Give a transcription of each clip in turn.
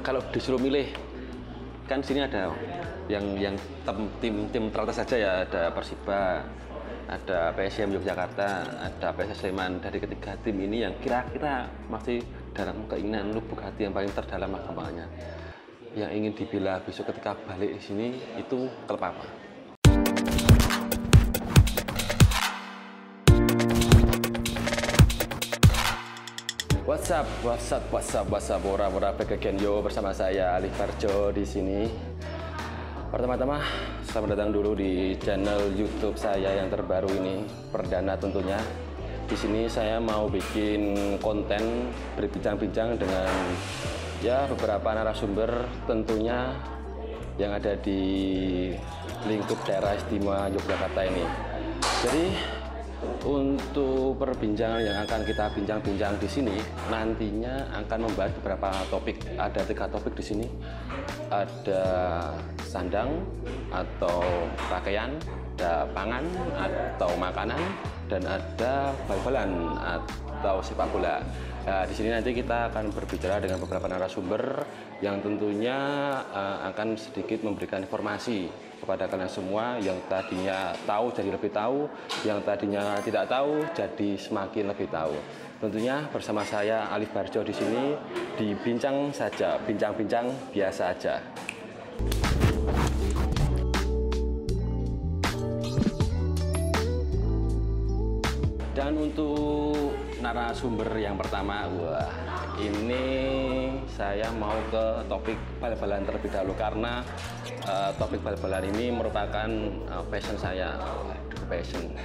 kalau disuruh milih, kan sini ada yang tim teratas saja ya, ada Persiba, ada PSM Yogyakarta, ada PSS Sleman. Dari ketiga tim ini yang kira-kira masih dalam keinginan lubuk hati yang paling terdalam agamanya, yang ingin dibela besok ketika balik di sini, itu klub apa? What's up, Bora back again yo, bersama saya Alif Barjo di sini. Pertama-tama, selamat datang dulu di channel YouTube saya yang terbaru ini, perdana tentunya. Di sini saya mau bikin konten berbincang-bincang dengan ya beberapa narasumber tentunya yang ada di lingkup daerah istimewa Yogyakarta ini. Jadi untuk perbincangan yang akan kita bincang-bincang di sini nantinya akan membahas beberapa topik. Ada 3 topik di sini. Ada sandang atau pakaian, ada pangan atau makanan, dan ada bal-balan atau sepak bola. Nah, di sini nanti kita akan berbicara dengan beberapa narasumber yang tentunya akan sedikit memberikan informasi kepada kalian semua, yang tadinya tahu jadi lebih tahu, yang tadinya tidak tahu jadi semakin lebih tahu. Tentunya bersama saya Alif Barjo di sini di Bincang Saja, bincang-bincang biasa aja. Dan untuk narasumber yang pertama, ini saya mau ke topik bal-balan terlebih dahulu karena topik bal-balan ini merupakan passion saya. Passion.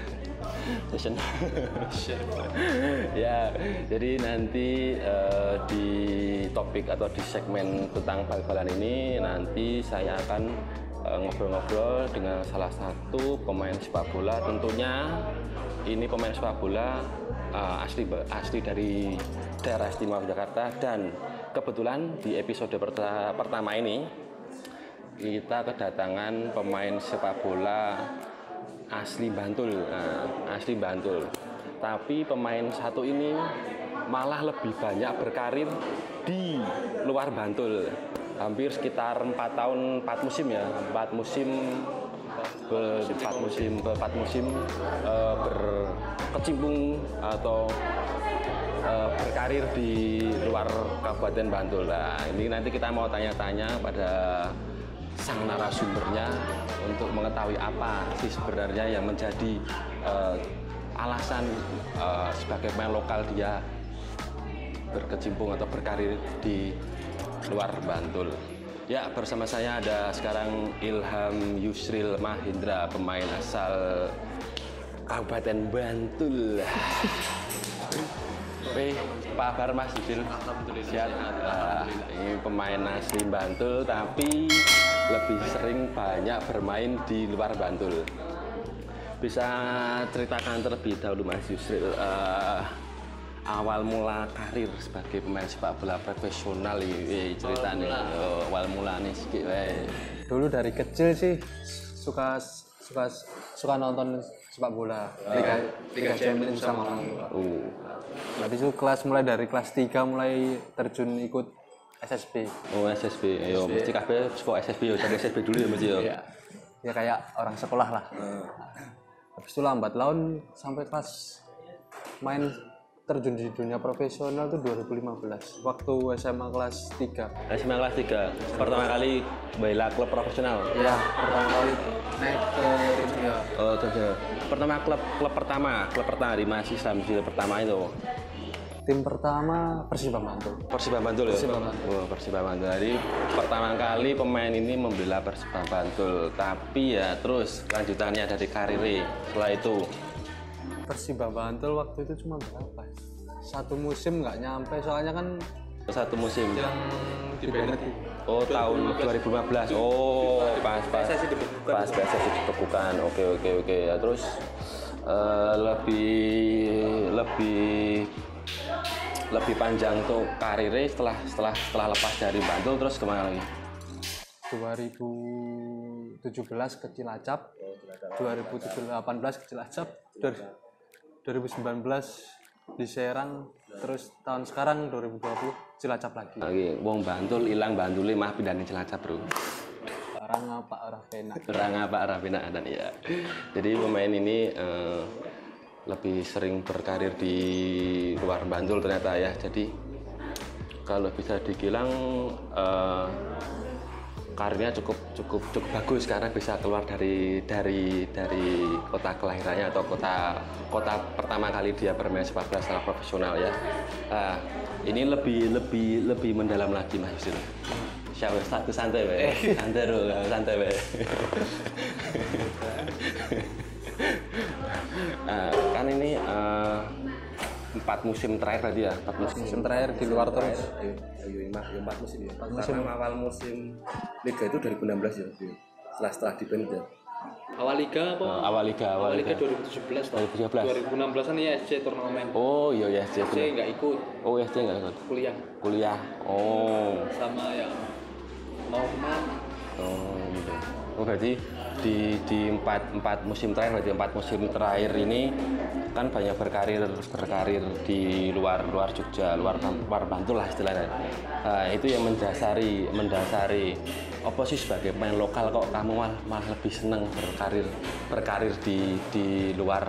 Ya, jadi nanti di topik atau di segmen tentang bal-balan ini nanti saya akan ngobrol-ngobrol dengan salah satu pemain sepak bola. Tentunya ini pemain sepak bola asli dari daerah istimewa Jakarta, dan kebetulan di episode pertama ini kita kedatangan pemain sepak bola asli Bantul. Asli Bantul. Tapi pemain satu ini malah lebih banyak berkarir di luar Bantul. Hampir sekitar 4 tahun, 4 musim ya, 4 musim berkecimpung atau berkarir di luar Kabupaten Bantul. Nah, ini nanti kita mau tanya-tanya pada sang narasumbernya untuk mengetahui apa sih sebenarnya yang menjadi alasan sebagai pemain lokal dia berkecimpung atau berkarir di luar Bantul. Ya, bersama saya ada sekarang Ilham Yusril Mahendra, pemain asal Kabupaten Bantul. Oke, apa kabar Mas Yusril? Alhamdulillah. Ini pemain asli Bantul tapi lebih sering banyak bermain di luar Bantul. Bisa ceritakan terlebih dahulu Mas Yusril, awal mula karir sebagai pemain sepak bola profesional ini ceritanya. Awal mulanya sih. Dulu dari kecil sih suka nonton sepak bola, Liga Champions sama orang tua. Habis itu mulai dari kelas 3 mulai terjun ikut SSB. Oh, SSB. Ayo mesti kabeh sekolah SSB, dari SSB dulu ya Mas ya. Ya kayak orang sekolah lah. Habis itu lambat laun sampai kelas main terjun di dunia profesional tuh 2015 waktu SMA kelas 3. SMA kelas 3 pertama kali bela klub profesional. Iya, pertama kali naik ke Jogja. Oh, Jogja. Pertama klub pertama di Mas Islam pertama itu. Tim pertama Persiba Bantul. Persiba Bantul ya? Persiba Bantul. Oh, Persiba Bantul. Jadi pertama kali pemain ini membela Persiba Bantul. Tapi ya terus lanjutannya dari karirnya setelah itu. Persiba Bantul waktu itu cuma berapa? 1 musim nggak nyampe, soalnya kan 1 musim. yang di Bennett. Oh, tahun 2015. Oh, pas PSSI dibekukan. Oke. Ya terus lebih panjang tuh karirnya setelah lepas dari Bantul terus kemana lagi? 2017 ke Cilacap, 2018 ke Cilacap, 2019 di Serang, terus tahun sekarang 2020 Cilacap lagi. Wong Bantul ilang Bantule mah pindah ning Cilacap, Bro. Orang apa orang penak. Orang apa arah penak dan ya. Jadi pemain ini lebih sering berkarir di luar Bantul ternyata ya. Jadi kalau bisa dibilang karirnya cukup bagus karena bisa keluar dari kota kelahirannya atau kota pertama kali dia bermain sepak bola secara profesional ya. Ini lebih mendalam lagi Mas Yusuf. Siapa satu santai be, santai be. Kan ini 4 musim terakhir tadi ya, 4 musim terakhir di luar terus. Ayo 4 musim ya. Karena awal musim Liga itu 2016 ya. Setelah di-ban ya. Awal Liga apa? Awal Liga 2017 tahun 2017. 2016an ya SC turnamen. Oh iya ya SC. SC nggak ikut. Oh SC nggak ikut. Kuliah. Oh. Sama yang mau kemana? Oh gitu. Oh berarti di 4 musim terakhir, berarti 4 musim terakhir ini kan banyak berkarir di luar Jogja, luar Bantul lah istilahnya. Itu yang mendasari apa sih sebagai pemain lokal kok kamu malah lebih seneng berkarir di luar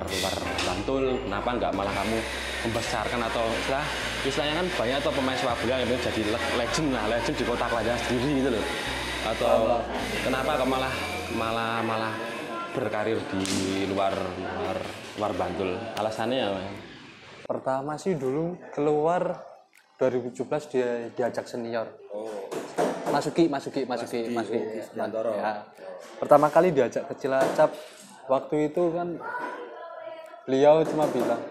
Bantul? Kenapa nggak malah kamu membesarkan atau istilahnya kan banyak atau pemain sepak bola yang jadi legend di kota kelahiran sendiri gitu loh. Atau kenapa kok malah berkarir di luar Bantul? Alasannya apa? Pertama sih dulu keluar 2017 dia diajak senior. Masuki. Ya. Pertama kali diajak ke Cilacap, waktu itu kan beliau cuma bilang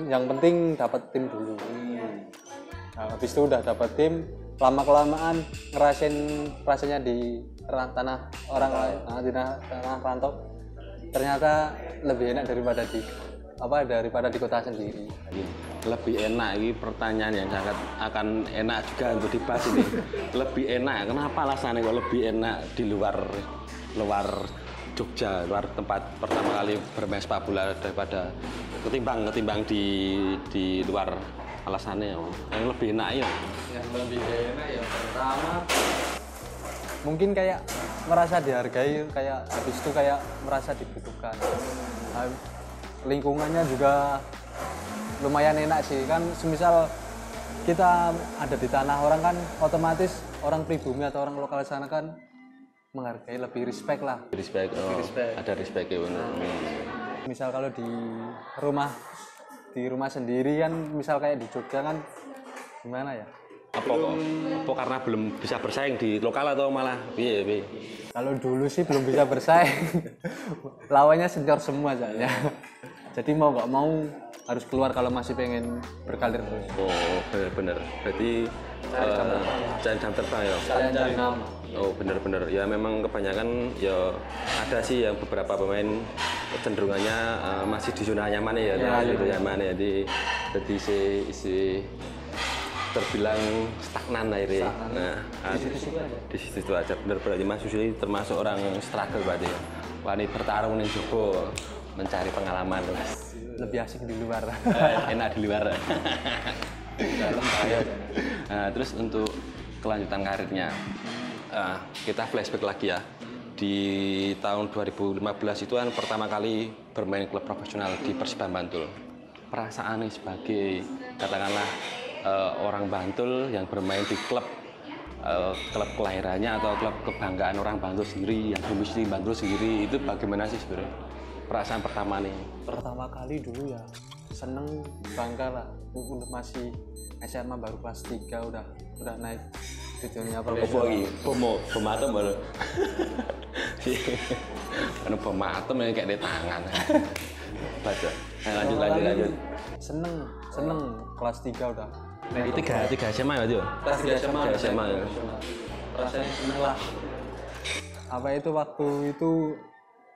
yang penting dapat tim dulu. Nah, habis itu udah dapat tim, lama-kelamaan ngerasain rasanya di tanah orang lain, di tanah rantau. Ternyata lebih enak daripada di kota sendiri. Lebih enak, ini pertanyaan yang sangat akan enak juga untuk dibahas ini. Lebih enak, kenapa alasannya kok lebih enak di luar Jogja, luar tempat pertama kali bermain sepak bola daripada ketimbang di luar? Alasannya yang lebih enak ya? Yang lebih enak ya pertama mungkin kayak merasa dihargai, kayak habis itu kayak merasa dibutuhkan. Lingkungannya juga lumayan enak sih kan, semisal kita ada di tanah orang kan otomatis orang pribumi atau orang lokal sana kan menghargai, lebih respect lah. Respect. Ada respect ya benar. Misal kalau di rumah sendiri kan, misal kayak di Jogja kan gimana ya? Apa karena belum bisa bersaing di lokal atau malah piye? Kalau dulu sih belum bisa bersaing. Lawannya senior semua soalnya. Jadi mau nggak mau harus keluar kalau masih pengen berkarir terus. Oh benar. Berarti cari jam terbang ya? Cari nama. Oh benar. Ya memang kebanyakan ya ada sih yang beberapa pemain cenderungannya masih di zona nyaman ya, nyaman ya. Jadi si terbilang stagnan akhirnya. Nah, di situ aja. Benar berarti Mas Yusuf termasuk orang struggle berarti ya. Wani bertarung nih coba mencari pengalaman. Lebih asik di luar. Enak di luar. Nah, terus untuk kelanjutan karirnya, kita flashback lagi ya. Di tahun 2015 itu kan pertama kali bermain klub profesional di Persiba Bantul. Perasaannya sebagai katakanlah orang Bantul yang bermain di klub kelahirannya atau klub kebanggaan orang Bantul sendiri yang domisili Bantul sendiri, itu bagaimana sih sebenarnya perasaan pertama nih? Pertama kali dulu ya seneng, bangga lah, masih SMA baru kelas 3 udah naik di dunia profesional. Bom atom baru. Anu bom atom yang kayak di tangan. Baca. Lanjut. Seneng kelas 3 udah. Itu 3 SMA ya, Tio? Kelas 3 SMA ya. Rasanya seneng lah. Apa itu waktu itu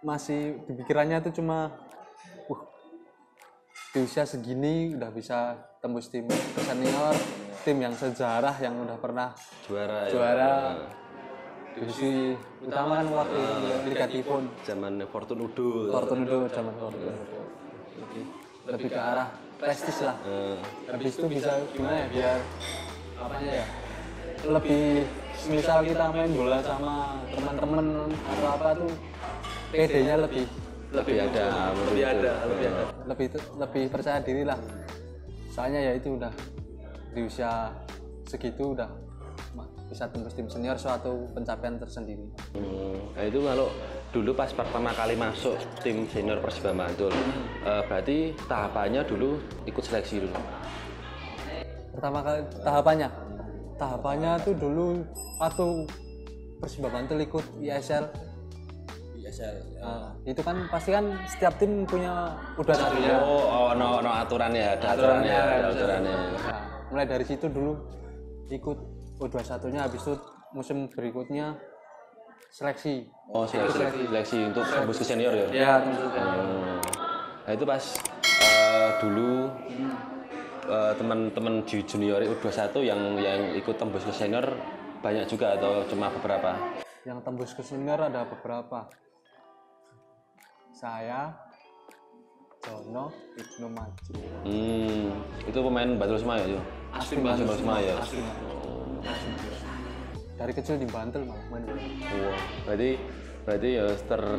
masih di pikirannya itu cuma di usia segini udah bisa tembus tim senior, tim yang sejarah yang udah pernah juara. Divisi utama kan waktu Liga Tifon. Zaman Fortunudo zaman Fortunudo. Lebih ke arah prestis lah. Habis itu bisa gimana ya biar apanya ya, lebih misal kita main bola sama teman-teman atau apa tuh PD-nya lebih lebih percaya diri lah. Soalnya ya itu udah di usia segitu udah bisa tembus tim senior, suatu pencapaian tersendiri. Nah itu kalau dulu pas pertama kali masuk tim senior Persiba Bantul, berarti tahapannya dulu ikut seleksi dulu. Pertama kali tahapannya tuh dulu waktu Persiba Bantul ikut ISL. Itu kan pasti kan setiap tim punya udah satunya. No aturannya, ada aturannya. Nah, mulai dari situ dulu ikut U21-nya, habis itu musim berikutnya seleksi. Seleksi untuk tembus ke senior ya? Iya, tembus ke senior. Nah itu pas dulu teman-teman di junior U21 yang ikut tembus ke senior banyak juga atau cuma beberapa? Yang tembus ke senior ada beberapa. Saya, Jono, Ibnu Maju. Itu pemain Bantul semua ya? Asli Bantul semua ya? Dari kecil di Bantul malah main. Berarti ya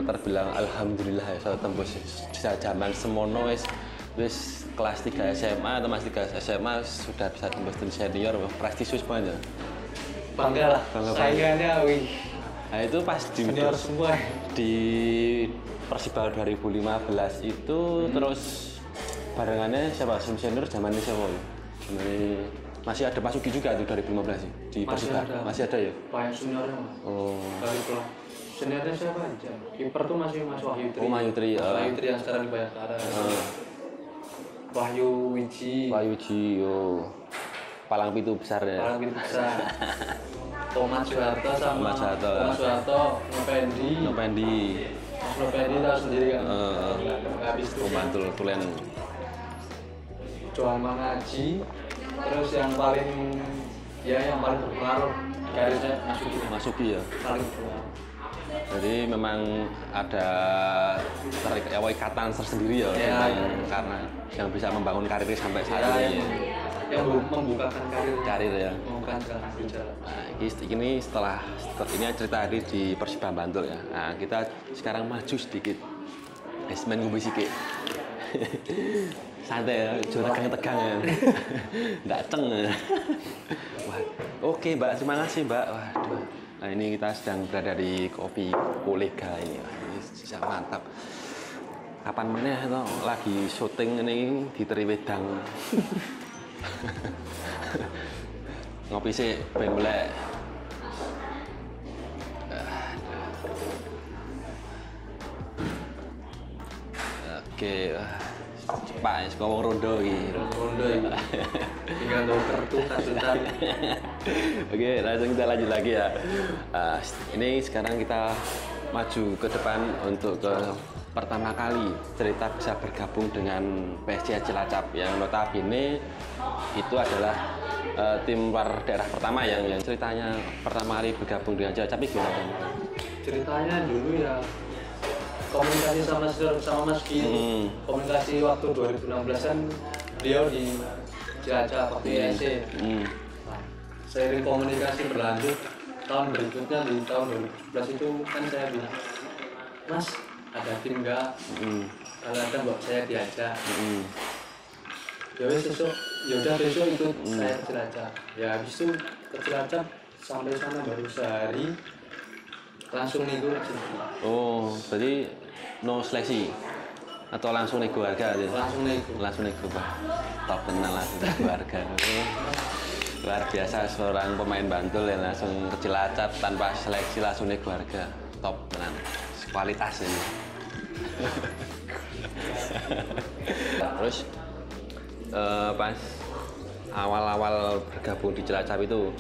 terbilang alhamdulillah ya soal tembus zaman semono wis kelas 3 SMA atau masih 3 SMA sudah bisa tembus tim senior, prestisius banget. Bangga lah. Saingannya wih. Nah itu pas di senior semua. Di Persiba 2015 itu terus barengannya siapa senior zamannya siapa ya? Masih ada Mas Ugi juga tuh 2015 sih di Persiba. Masih ada ya? Banyak seniornya Mas. Dari kelas seniornya siapa aja? Kiper tuh masih Mas Wahyu Tri. Wahyu Tri. Wahyu Tri yang sekarang di Bayangkara. Wahyu Wiji, Palang Pintu besar ya. Palang Pintu besar. Thomas Soeharto sama Thomas Soeharto, Nopendi tahu sendiri kan. Habis itu Bantul Tulen. Johan Mangaji, terus yang paling berpengaruh karirnya Masuki ya. Paling berpengaruh. Jadi memang ada ikatan tersendiri ya, karena yang bisa membangun karirnya sampai saat ini. Yang membukakan karir ya. Membukakan jalan. Nah, ini setelah ini cerita tadi di Persiba Bantul ya. Nah, kita sekarang maju sedikit. Main ngombe sikit. Santai ya, juara tegang ya. Nggak ceng. Wah, oke Mbak, terima kasih Mbak. Waduh. Nah ini kita sedang berada di Kopi Kolega ini. Wah, ini sangat mantap. Kapan meneh itu lagi syuting ini di Triwedang. Ngopi sih ben mulai. Oke, cepat ya, ngomong rondo iki. Rondo iki. Tinggal kartu kasutan. Oke, langsung kita lanjut lagi ya. Ini sekarang kita maju ke depan untuk ke pertama kali cerita bisa bergabung dengan PSIS Cilacap yang notabene itu adalah tim luar daerah pertama yang ceritanya pertama kali bergabung dengan Cilacap itu gimana? Ceritanya dulu ya komunikasi sama Mas Ki. Komunikasi waktu 2016 kan beliau di Cilacap waktu ISC. Nah, seiring komunikasi berlanjut tahun berikutnya di tahun 2017 itu kan saya bilang, Mas ada tim nggak? Kalau ada mbak saya diajak. Ya wes besok ikut saya ke Cilacap. Ya habis itu ke Cilacap sampai sana baru sehari langsung nego aja. Oh, berarti no seleksi atau langsung nego harga aja? Langsung nego, Pak. Top kenal langsung nego harga. Luar biasa seorang pemain Bantul yang langsung ke Cilacap tanpa seleksi langsung nego harga. Top tenan. Kualitas ini. Terus pas awal-awal bergabung di Cilacap itu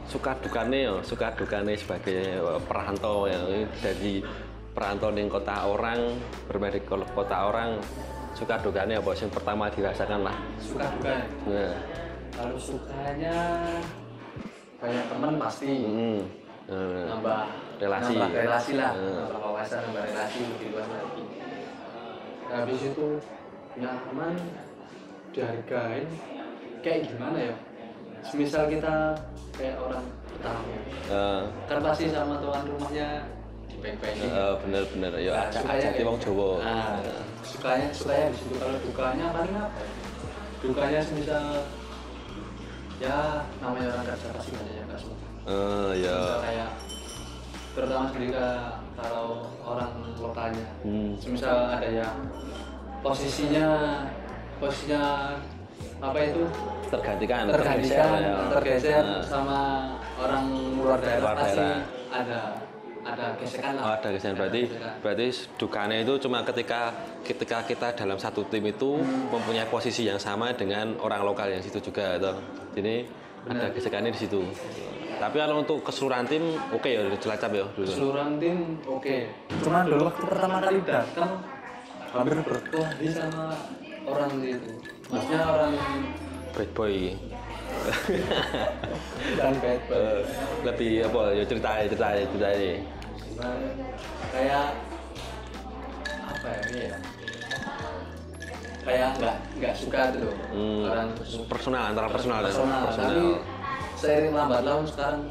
suka dukane sebagai perantau ya, dari perantau di kota orang bermain di kota orang, suka dukane apa yang pertama dirasakan lah? Suka duka. Nah. Kalau sukanya banyak teman pasti nambah relasi lah, nambah wawasan, nambah relasi lebih luas lagi. Habis itu punya teman dihargain kayak gimana ya, semisal kita kayak orang Betawi kan pasti sama tuan rumahnya dibaik-baikin. Bener-bener ya Nah, sukanya ajak wong Jawa. sukanya di situ. Kalau dukanya paling apa ya? Dukanya semisal ya namanya orang kerja pasti banyak yang nggak suka. Ya. Misal kayak terutama ketika kalau orang lokalnya, semisal ada yang posisinya apa itu tergantikan tergeser sama orang luar daerah, Luar pasti daerah. ada gesekan lah. Oh, ada kesan berarti dukanya itu cuma ketika kita dalam satu tim itu mempunyai posisi yang sama dengan orang lokal yang situ juga atau jadi ada gesekannya di situ. Tapi kalau untuk keseluruhan tim oke ya di Cilacap ya dulu. Keseluruhan tim oke. Cuman dulu waktu pertama kali Datang hampir berkelahi sama orang itu. Maksudnya orang Bad boy. dan bad boy. Lebih apa ya cerita Kayak apa ya ini ya? Kayak nggak suka tuh orang personal antara personal. Tapi seiring lambat laun sekarang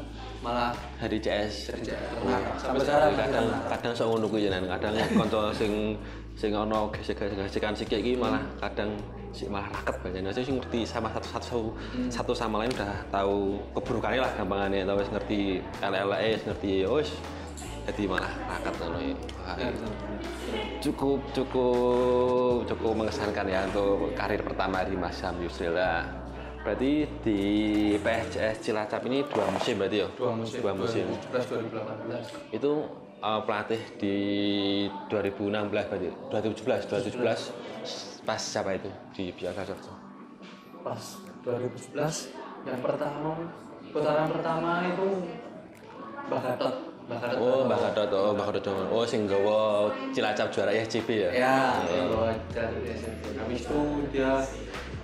malah Hari CS. sampai sekarang kadang sok ngono kuwi jenengan kadang kanca sing ono gesek-gesekan sikik iki malah kadang malah raket banyak sing ngerti sama satu sama lain udah tahu keburukannya lah gampangannya tahu wis ngerti elek-eleke ngerti ya wis jadi malah raket ngono ya. Cukup mengesankan ya untuk karir pertama di Mas Syam Yusril lah. Berarti di PSCS Cilacap ini 2 musim berarti ya? 2 musim. 2 musim. 2017-2018. Itu pelatih di 2016 berarti 2017 pas siapa itu di Biasa Jogja? Pas 2017 yang putaran pertama itu Mbah Gatot. Mbah Gatot. Oh sing gawa Cilacap juara IFCB ya? Ya, bawa Cilacap SMP. Habis itu dia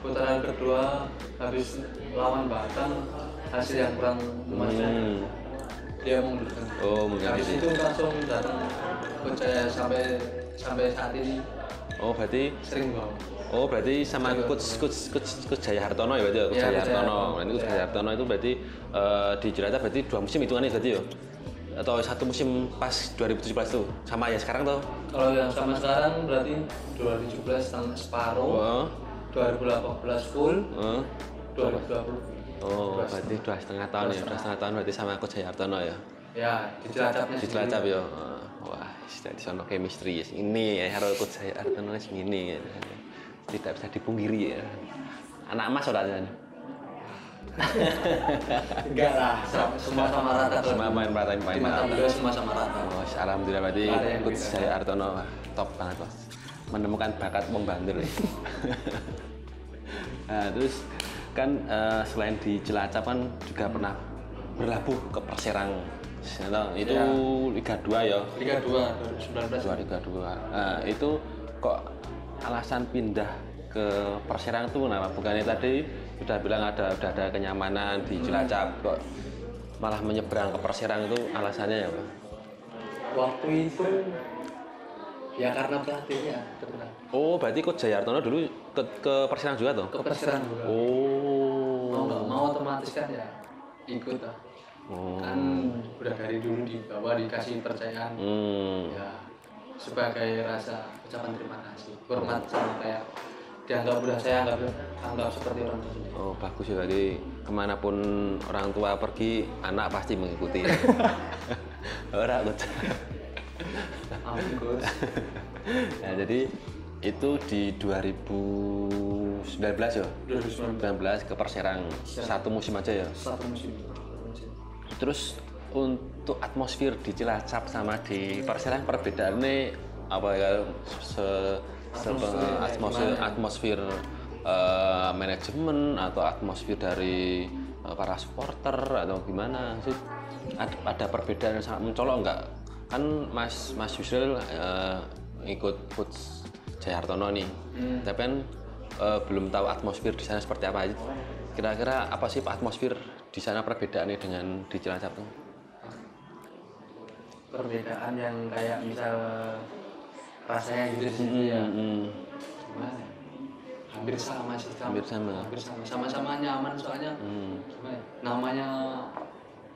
putaran kedua habis lawan Batang hasil yang kurang memuaskan. Dia mengundurkan. Habis itu langsung datang coach saya sampai saat ini. Berarti sering bawa. Berarti sama coach Jaya Hartono ya berarti ya? Coach Jaya Hartono. Nanti coach Jaya Hartono itu berarti di Cilacap berarti 2 musim hitungannya berarti ya? Atau 1 musim pas 2017 tuh? Sama ya sekarang tuh? Kalau yang sama sekarang berarti 2017 separuh. 2018 full. 2020. Berarti 2,5 tahun ya? 2,5 tahun berarti sama coach Jaya Hartono ya? Ya, di Cilacapnya. Di Cilacap ya. Wah, di sana chemistry ya. Ini ya harus coach Jaya Hartono ini ya. Tidak bisa dipungkiri ya. Anak emas orangnya. Enggak lah, semua sama rata. Semua main Di mata beliau semua sama rata. Alhamdulillah berarti coach Jaya Hartono top banget Mas. Menemukan bakat wong Bantul. Nah, terus kan selain di Cilacap kan juga pernah berlabuh ke Perserang. Itu Liga 2 ya? Liga 2 2019. Liga 2. Nah, itu kok alasan pindah ke Perserang tuh kenapa? Bukannya tadi sudah bilang udah ada kenyamanan di Cilacap, kok malah menyeberang ke Perserang itu alasannya ya, Pak? Waktu itu ya karena pelatihnya kebetulan. Berarti coach Jaya Hartono dulu ke Perserang juga tuh? Ke Perserang juga. Mau nggak mau otomatis kan ya ikut lah. Kan udah dari dulu dibawa dikasih kepercayaan. Ya sebagai rasa ucapan terima kasih, hormat sama kayak dianggap udah saya anggap seperti orang tua. Bagus ya, jadi kemanapun orang tua pergi anak pasti mengikuti. Ora coach. Ampun. Nah, jadi itu di 2019 ya? 2019 ke Perserang. 1 musim aja ya? 1 musim. Terus untuk atmosfer di Cilacap sama di Perserang perbedaannya apa ya? Atmosfer manajemen atau atmosfer dari para supporter atau gimana sih? Ada perbedaan yang sangat mencolok nggak? Kan Mas Yusril ikut coach Jaya Hartono nih, tapi kan belum tahu atmosfer di sana seperti apa. Kira-kira apa sih atmosfer di sana perbedaannya dengan di Cilacap tuh? Perbedaan yang kayak misal rasanya gitu sih ya. Gimana? hampir sama sih. Hampir sama. Sama-sama nyaman soalnya. Namanya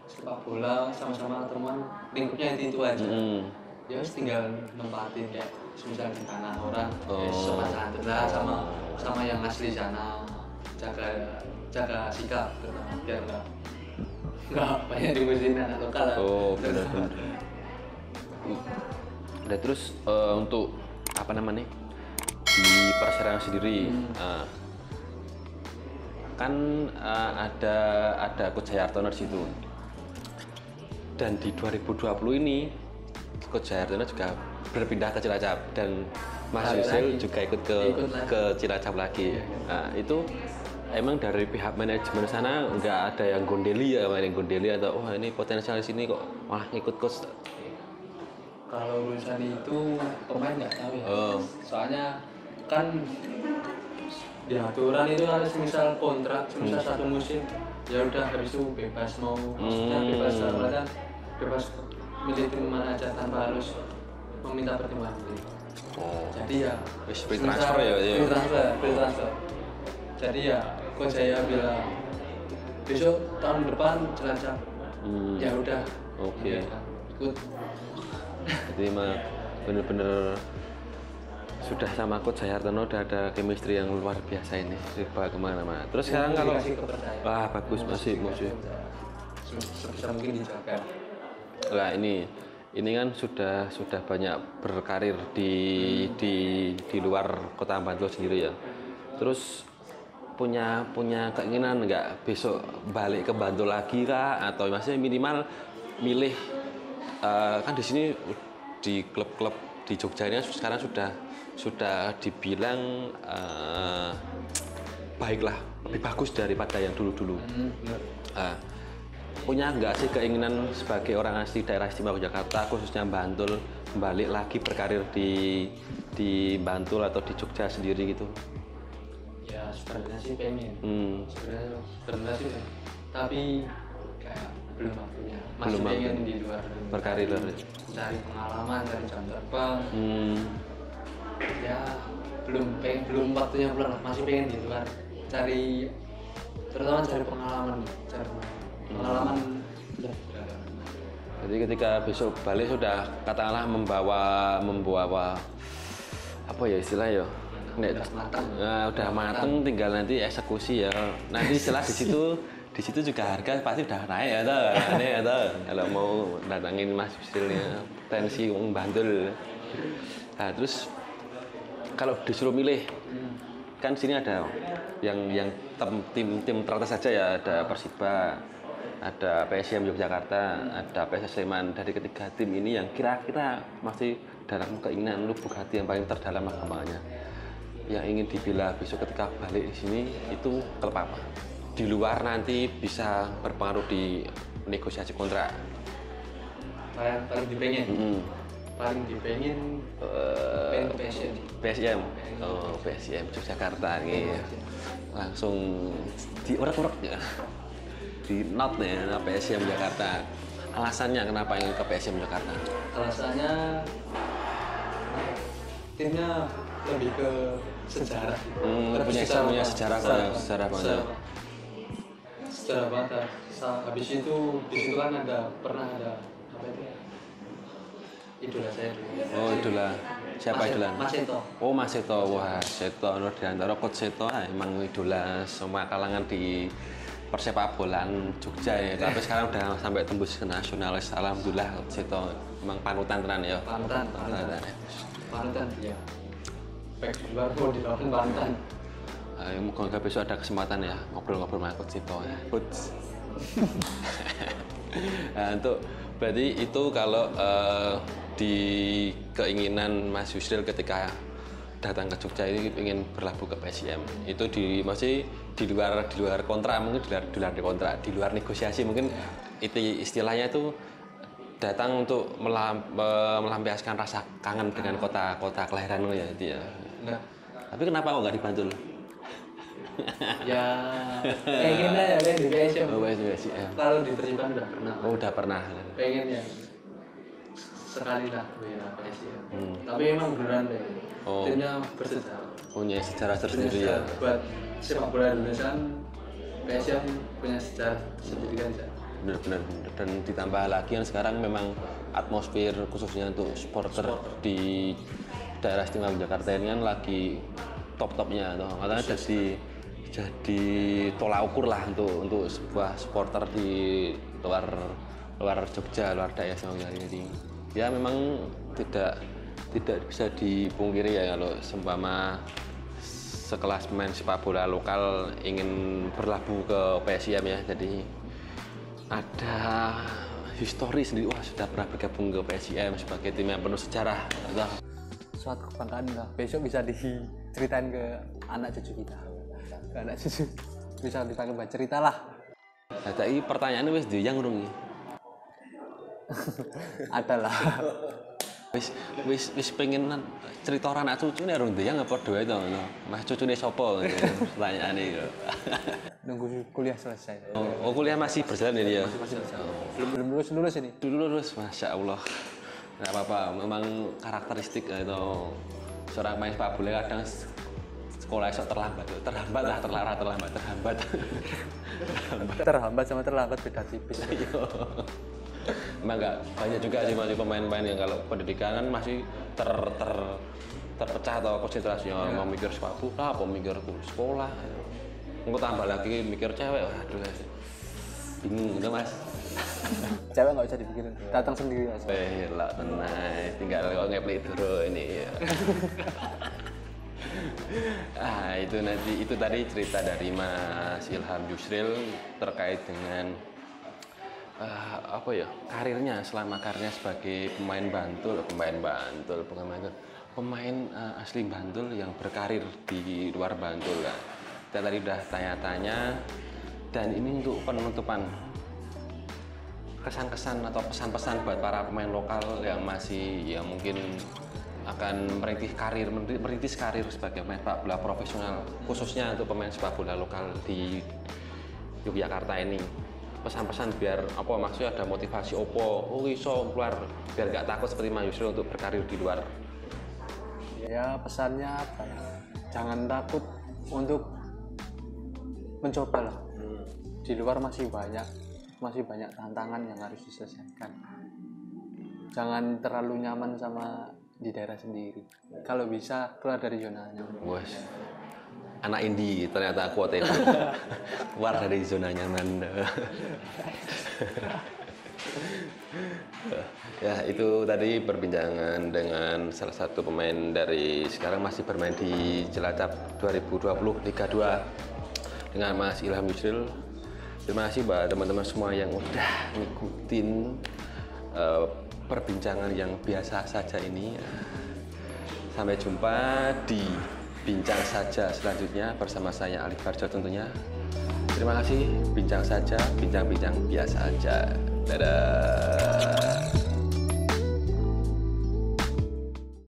sepak bola sama-sama teman, lingkupnya itu aja. Ya harus tinggal nempatin kayak misal di tanah orang, sopan santun lah sama yang asli sana, jaga sikap terutama biar nggak banyak dimusuhin anak lokal. Benar. Nah terus untuk apa namanya di Persero sendiri kan ada Coach Jayartono di situ, dan di 2020 ini Coach Jayartono juga berpindah ke Cilacap dan Mas Yusril juga ikut ke Cilacap lagi. Nah, itu emang dari pihak manajemen sana nggak ada yang gondeli atau ini potensial di sini kok malah ngikut coach. Kalau urusan itu pemain nggak tahu ya. Soalnya kan di aturan itu harus misal kontrak misal 1 musim ya udah habis itu bebas mau maksudnya bebas milih tim mana aja tanpa harus meminta pertimbangan. Jadi ya free transfer ya. Free transfer. Jadi ya Coach saya bilang besok tahun depan Cilacap. Ya udah. Oke. Ikut. Jadi mah bener-bener sudah sama Coach Jayartono udah ada chemistry yang luar biasa ini dibawa kemana-mana. Terus sekarang kalau bagus masih sebisa mungkin dijaga. Nah ini kan sudah banyak berkarir di luar kota Bantul sendiri ya. Terus punya keinginan nggak besok balik ke Bantul lagi kah, atau masih minimal milih kan di sini di klub-klub di Jogja ini sekarang sudah dibilang baiklah, lebih bagus daripada yang dulu-dulu. Punya nggak sih keinginan sebagai orang asli daerah istimewa Jakarta khususnya Bantul balik lagi berkarir di Bantul atau di Jogja sendiri gitu? Ya sebenarnya sih pengen. Sebenarnya sih, tapi kayak belum waktunya. Masih pengen di luar berkarir, cari pengalaman, cari jam terbang. Ya belum waktunya pulang, masih pengen di luar terutama cari pengalaman. Jadi ketika besok balik sudah katakanlah membawa apa ya istilah ya, udah mateng, tinggal nanti eksekusi ya. Nanti setelah di situ juga harga pasti udah naik ya toh. Kalau mau datangin Mas Yusrilnya tensi Bantul. Nah terus kalau disuruh milih kan sini ada yang tim teratas saja ya, ada Persiba, ada PSM Yogyakarta, ada PSS Sleman. Dari ketiga tim ini yang kira-kira masih dalam keinginan lubuk hati yang paling terdalam perkembangannya, yang ingin dibela besok ketika balik di sini itu klub apa? Di luar nanti bisa berpengaruh di negosiasi kontrak. Paling dipengin. Paling dipengin PSM. PSM Yogyakarta nih. Langsung diurak-urak ya. Di not ya PSM Jakarta. Alasannya kenapa ingin ke PSM Jakarta? Alasannya timnya lebih ke sejarah. Punya sejarah banyak. Sejarah banget. Habis itu di situ kan pernah ada apa itu? Idola saya dulu. Idola. Siapa idola? Mas Seto. Mas Seto. Wah, Seto Nurdiantoro, Coach Seto emang idola semua kalangan di persepak bolaan Jogja ya. Tapi sekarang udah sampai tembus ke nasionalis. Alhamdulillah Seto emang panutan tenan ya. Panutan ya. Baik di luar pun di dalam panutan. Moga besok ada kesempatan ya ngobrol-ngobrol sama Coach Seto ya. Coach. Nah, untuk berarti itu kalau di keinginan Mas Yusril ketika datang ke Jogja ini ingin berlabuh ke PSM, itu masih di luar kontrak, mungkin di luar negosiasi, mungkin itu istilahnya itu datang untuk melampiaskan rasa kangen dengan kota kelahiran lo ya itu ya. Enggak. Tapi kenapa kok nggak di Bantul? Ya pengennya ya di PSM. PSM. Kalau diterima udah pernah. Udah pernah. Pengen ya sekali lah bela PSIM. Tapi emang beneran deh. Timnya bersejarah. Punya sejarah tersendiri ya. Buat sepak bola Indonesia PSIM punya sejarah sendiri kan ya. Benar-benar, dan ditambah lagi yang sekarang memang atmosfer khususnya untuk supporter di daerah istimewa Jakarta ini kan lagi top-topnya, makanya jadi tolak ukur lah untuk sebuah supporter di luar Jogja, luar daerah istimewa ini. Ya memang tidak bisa dipungkiri ya kalau seumpama sekelas pemain sepak bola lokal ingin berlabuh ke PSIM ya, jadi ada historis sendiri. Wah, sudah pernah bergabung ke PSIM sebagai tim yang penuh sejarah. Suatu kebanggaan lah. Besok bisa diceritain ke anak cucu kita. Ke anak cucu bisa dipakai buat cerita lah. Jadi pertanyaannya wis diyang urung iki. Ada lah. Wis pengen cerita orang anak cucu nih urung diyang apa doa itu. Mas cucune sapa pertanyaane iki. Nunggu kuliah selesai. Oh, kuliah masih berjalan ini ya. Belum lulus ini. Dulu lulus, masya Allah. Nggak apa-apa, memang karakteristik atau seorang main sepak bola kadang sekolah esok terlambat Sama terlambat beda tipis. Emang nggak banyak juga sih masih pemain-pemain yang kalau pendidikan kan masih terpecah atau konsentrasinya mau mikir sepak bola, apa mikir sekolah. Nggak tambah lagi mikir cewek, waduh bingung gitu mas. Cewek nggak usah dipikirin, datang sendiri aja. Lah tenang, tinggal kok ngeplay dulu ini ya. Itu tadi cerita dari Mas Ilham Yusril terkait dengan karirnya sebagai pemain asli Bantul yang berkarir di luar Bantul lah. Kita tadi udah tanya-tanya, dan ini untuk penutupan kesan-kesan atau pesan-pesan buat para pemain lokal yang mungkin akan merintis karir sebagai pemain sepak bola profesional, khususnya untuk pemain sepak bola lokal di Yogyakarta ini. Pesan-pesan biar maksudnya ada motivasi iso keluar biar gak takut seperti Mas Yusril untuk berkarir di luar. Ya pesannya apa ya? Jangan takut untuk mencoba lah. Di luar masih banyak tantangan yang harus diselesaikan. Jangan terlalu nyaman sama di daerah sendiri. Kalau bisa keluar dari zona nyaman. Bos, anak indie ternyata aku itu keluar dari zona nyaman. Ya itu tadi perbincangan dengan salah satu pemain dari sekarang masih bermain di Cilacap 2020 Liga 2 dengan Mas Ilham Yusril. Terima kasih buat teman-teman semua yang udah ngikutin perbincangan yang biasa saja ini. Sampai jumpa di bincang saja selanjutnya bersama saya Alif Barjo tentunya. Terima kasih, bincang saja, bincang-bincang biasa aja. Dadah.